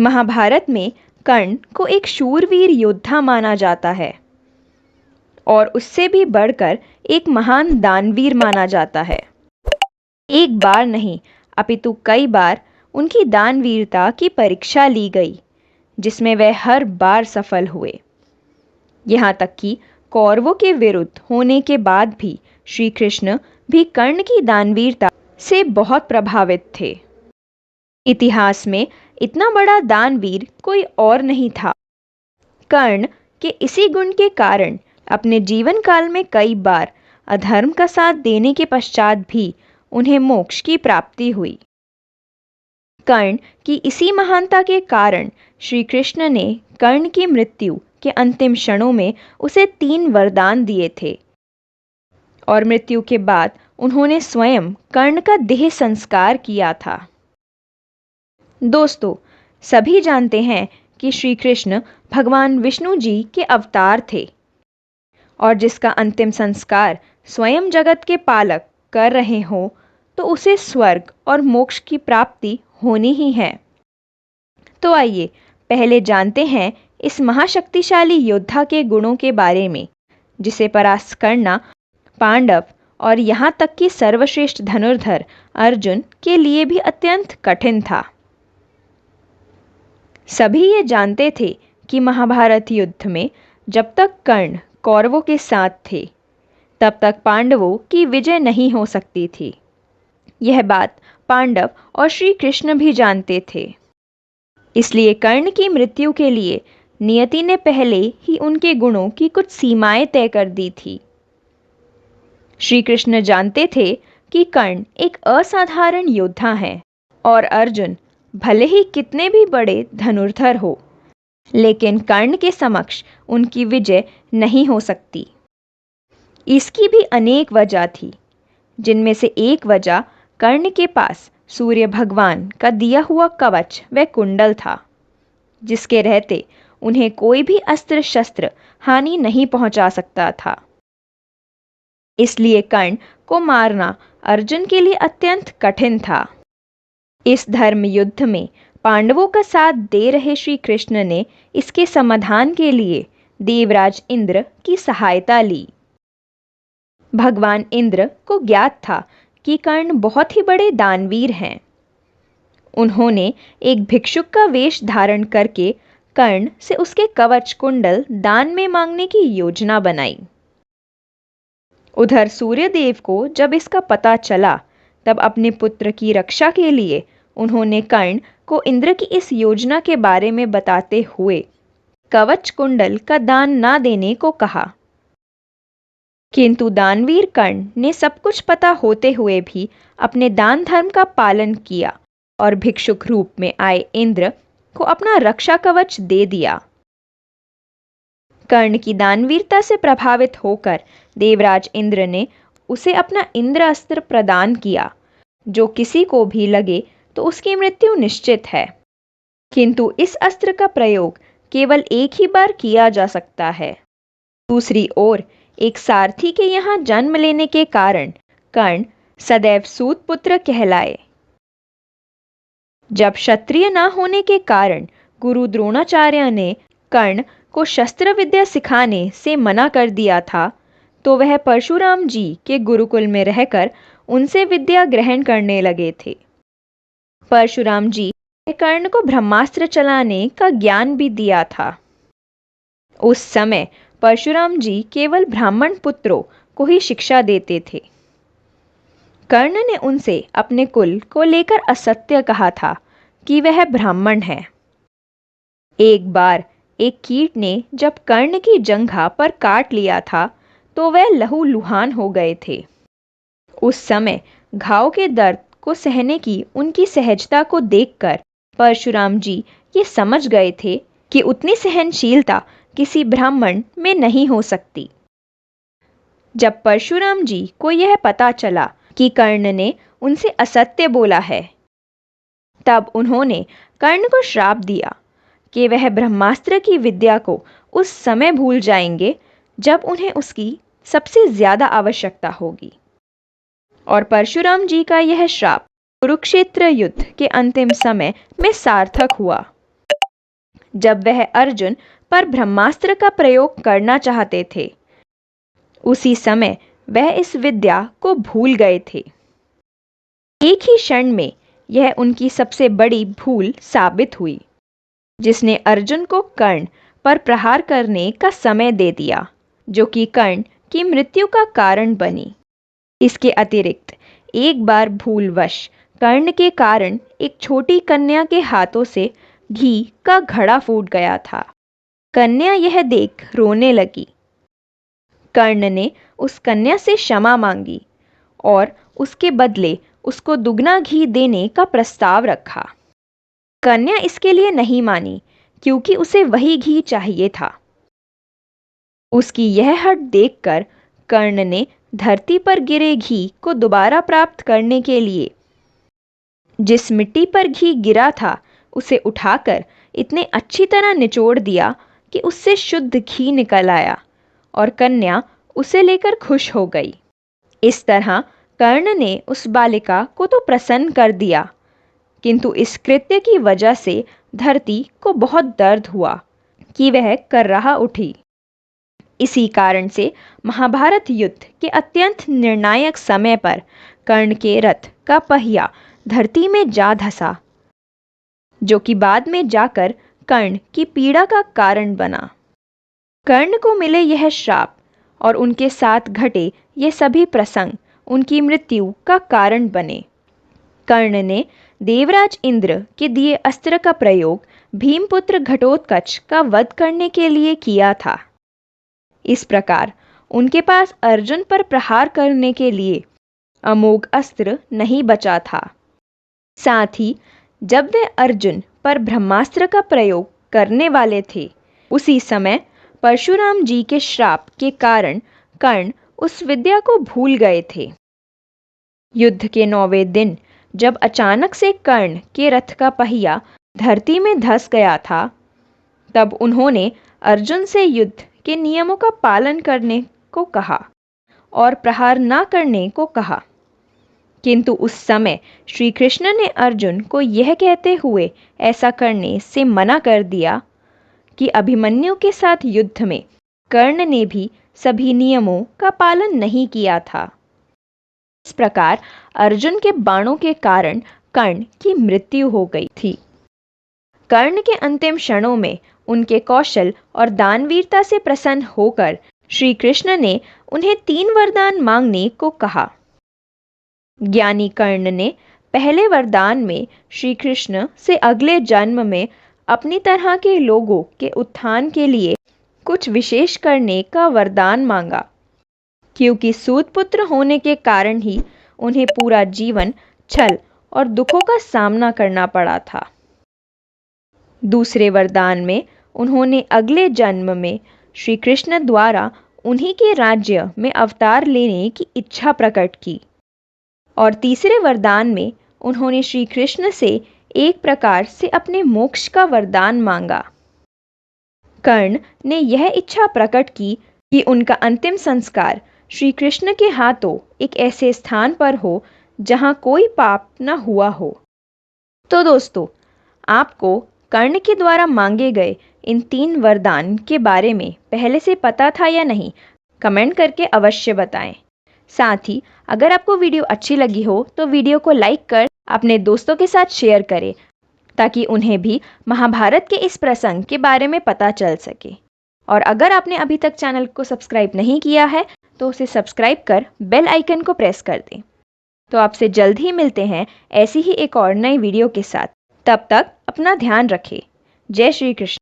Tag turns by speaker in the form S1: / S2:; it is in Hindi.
S1: महाभारत में कर्ण को एक शूरवीर योद्धा माना जाता है और उससे भी बढ़कर एक महान दानवीर माना जाता है। एक बार नहीं अपितु कई बार उनकी दानवीरता की परीक्षा ली गई, जिसमें वे हर बार सफल हुए। यहाँ तक कि कौरवों के विरुद्ध होने के बाद भी श्री कृष्ण भी कर्ण की दानवीरता से बहुत प्रभावित थे। इतिहास में इतना बड़ा दानवीर कोई और नहीं था। कर्ण के इसी गुण के कारण अपने जीवन काल में कई बार अधर्म का साथ देने के पश्चात भी उन्हें मोक्ष की प्राप्ति हुई। कर्ण की इसी महानता के कारण श्री कृष्ण ने कर्ण की मृत्यु के अंतिम क्षणों में उसे 3 वरदान दिए थे और मृत्यु के बाद उन्होंने स्वयं कर्ण का देह संस्कार किया था। दोस्तों, सभी जानते हैं कि श्री कृष्ण भगवान विष्णु जी के अवतार थे और जिसका अंतिम संस्कार स्वयं जगत के पालक कर रहे हों तो उसे स्वर्ग और मोक्ष की प्राप्ति होनी ही है। तो आइए पहले जानते हैं इस महाशक्तिशाली योद्धा के गुणों के बारे में, जिसे परास्त करना पांडव और यहाँ तक कि सर्वश्रेष्ठ धनुर्धर अर्जुन के लिए भी अत्यंत कठिन था। सभी ये जानते थे कि महाभारत युद्ध में जब तक कर्ण कौरवों के साथ थे तब तक पांडवों की विजय नहीं हो सकती थी। यह बात पांडव और श्री कृष्ण भी जानते थे। इसलिए कर्ण की मृत्यु के लिए नियति ने पहले ही उनके गुणों की कुछ सीमाएं तय कर दी थी। श्री कृष्ण जानते थे कि कर्ण एक असाधारण योद्धा है और अर्जुन भले ही कितने भी बड़े धनुर्धर हो, लेकिन कर्ण के समक्ष उनकी विजय नहीं हो सकती। इसकी भी अनेक वजह थी, जिनमें से एक वजह कर्ण के पास सूर्य भगवान का दिया हुआ कवच व कुंडल था, जिसके रहते उन्हें कोई भी अस्त्र शस्त्र हानि नहीं पहुंचा सकता था। इसलिए कर्ण को मारना अर्जुन के लिए अत्यंत कठिन था। इस धर्म युद्ध में पांडवों का साथ दे रहे श्री कृष्ण ने इसके समाधान के लिए देवराज इंद्र की सहायता ली। भगवान इंद्र को ज्ञात था कि कर्ण बहुत ही बड़े दानवीर हैं। उन्होंने एक भिक्षुक का वेश धारण करके कर्ण से उसके कवच कुंडल दान में मांगने की योजना बनाई। उधर सूर्यदेव को जब इसका पता चला, तब अपने पुत्र की रक्षा के लिए उन्होंने कर्ण को इंद्र की इस योजना के बारे में बताते हुए कवच कुंडल का दान ना देने को कहा। किंतु दानवीर कर्ण ने सब कुछ पता होते हुए भी अपने दान धर्म का पालन किया और भिक्षुक रूप में आए इंद्र को अपना रक्षा कवच दे दिया। कर्ण की दानवीरता से प्रभावित होकर देवराज इंद्र ने उसे अपना इंद्र अस्त्र प्रदान किया, जो किसी को भी लगे तो उसकी मृत्यु निश्चित है। किंतु इस अस्त्र का प्रयोग केवल एक ही बार किया जा सकता है। दूसरी ओर एक सारथी के यहाँ जन्म लेने के कारण कर्ण सदैव सूत पुत्र कहलाए। जब क्षत्रिय न होने के कारण गुरु द्रोणाचार्य ने कर्ण को शस्त्र विद्या सिखाने से मना कर दिया था, तो वह परशुराम जी के गुरुकुल में रहकर उनसे विद्या ग्रहण करने लगे थे। परशुराम जी ने कर्ण को ब्रह्मास्त्र चलाने का ज्ञान भी दिया था। उस समय परशुराम जी केवल ब्राह्मण पुत्रों को ही शिक्षा देते थे। कर्ण ने उनसे अपने कुल को लेकर असत्य कहा था कि वह ब्राह्मण है। एक बार एक कीट ने जब कर्ण की जंघा पर काट लिया था, तो वह लहूलुहान हो गए थे। उस समय घाव के दर्द को सहने की उनकी सहजता को देखकर परशुराम जी ये समझ गए थे कि उतनी सहनशीलता किसी ब्राह्मण में नहीं हो सकती। जब परशुराम जी को यह पता चला कि कर्ण ने उनसे असत्य बोला है, तब उन्होंने कर्ण को श्राप दिया कि वह ब्रह्मास्त्र की विद्या को उस समय भूल जाएंगे जब उन्हें उसकी सबसे ज्यादा आवश्यकता होगी। और परशुराम जी का यह श्राप कुरुक्षेत्र युद्ध के अंतिम समय में सार्थक हुआ। जब वह अर्जुन पर ब्रह्मास्त्र का प्रयोग करना चाहते थे। उसी समय वह इस विद्या को भूल गए थे। एक ही क्षण में यह उनकी सबसे बड़ी भूल साबित हुई, जिसने अर्जुन को कर्ण पर प्रहार करने का समय दे दिया, जो कि कर्ण की मृत्यु का कारण बनी। इसके अतिरिक्त एक बार भूलवश कर्ण के कारण एक छोटी कन्या के हाथों से घी का घड़ा फूट गया था। कन्या यह देख रोने लगी। कर्ण ने उस कन्या से क्षमा मांगी और उसके बदले उसको दुगना घी देने का प्रस्ताव रखा। कन्या इसके लिए नहीं मानी, क्योंकि उसे वही घी चाहिए था। उसकी यह हठ देखकर कर्ण ने धरती पर गिरे घी को दोबारा प्राप्त करने के लिए जिस मिट्टी पर घी गिरा था उसे उठाकर इतने अच्छी तरह निचोड़ दिया कि उससे शुद्ध घी निकल आया और कन्या उसे लेकर खुश हो गई। इस तरह कर्ण ने उस बालिका को तो प्रसन्न कर दिया, किंतु इस कृत्य की वजह से धरती को बहुत दर्द हुआ कि वह कर्राह उठी। इसी कारण से महाभारत युद्ध के अत्यंत निर्णायक समय पर कर्ण के रथ का पहिया धरती में जा धंसा, जो कि बाद में जाकर कर्ण की पीड़ा का कारण बना। कर्ण को मिले यह श्राप और उनके साथ घटे ये सभी प्रसंग उनकी मृत्यु का कारण बने। कर्ण ने देवराज इंद्र के दिए अस्त्र का प्रयोग भीमपुत्र घटोत्कच का वध करने के लिए किया था। इस प्रकार उनके पास अर्जुन पर प्रहार करने के लिए अमोघ अस्त्र नहीं बचा था। साथ ही जब वे अर्जुन पर ब्रह्मास्त्र का प्रयोग करने वाले थे, उसी समय परशुराम जी के श्राप के कारण कर्ण उस विद्या को भूल गए थे। युद्ध के 9वें दिन जब अचानक से कर्ण के रथ का पहिया धरती में धंस गया था, तब उन्होंने अर्जुन से युद्ध के नियमों का पालन करने को कहा और प्रहार न करने को कहा। किंतु उस समय श्री कृष्ण ने अर्जुन को यह कहते हुए ऐसा करने से मना कर दिया कि अभिमन्यु के साथ युद्ध में कर्ण ने भी सभी नियमों का पालन नहीं किया था। इस प्रकार अर्जुन के बाणों के कारण कर्ण की मृत्यु हो गई थी। कर्ण के अंतिम क्षणों में उनके कौशल और दानवीरता से प्रसन्न होकर श्री कृष्ण ने उन्हें 3 वरदान मांगने को कहा। ज्ञानी कर्ण ने पहले वरदान में श्री कृष्ण से अगले जन्म में अपनी तरह के लोगों के उत्थान के लिए कुछ विशेष करने का वरदान मांगा, क्योंकि सूतपुत्र होने के कारण ही उन्हें पूरा जीवन छल और दुखों का सामना करना पड़ा था। दूसरे वरदान में उन्होंने अगले जन्म में श्री कृष्ण द्वारा उन्हीं के राज्य में अवतार लेने की इच्छा प्रकट की, और तीसरे वरदान में उन्होंने श्री कृष्ण से एक प्रकार से अपने मोक्ष का वरदान मांगा। कर्ण ने यह इच्छा प्रकट की कि उनका अंतिम संस्कार श्री कृष्ण के हाथों एक ऐसे स्थान पर हो जहां कोई पाप न हुआ हो। तो दोस्तों, आपको कर्ण के द्वारा मांगे गए इन 3 वरदान के बारे में पहले से पता था या नहीं, कमेंट करके अवश्य बताएं। साथ ही अगर आपको वीडियो अच्छी लगी हो तो वीडियो को लाइक कर अपने दोस्तों के साथ शेयर करें, ताकि उन्हें भी महाभारत के इस प्रसंग के बारे में पता चल सके। और अगर आपने अभी तक चैनल को सब्सक्राइब नहीं किया है तो उसे सब्सक्राइब कर बेल आइकन को प्रेस कर दें। तो आपसे जल्द ही मिलते हैं ऐसी ही एक और नई वीडियो के साथ। तब तक अपना ध्यान रखें। जय श्री कृष्ण।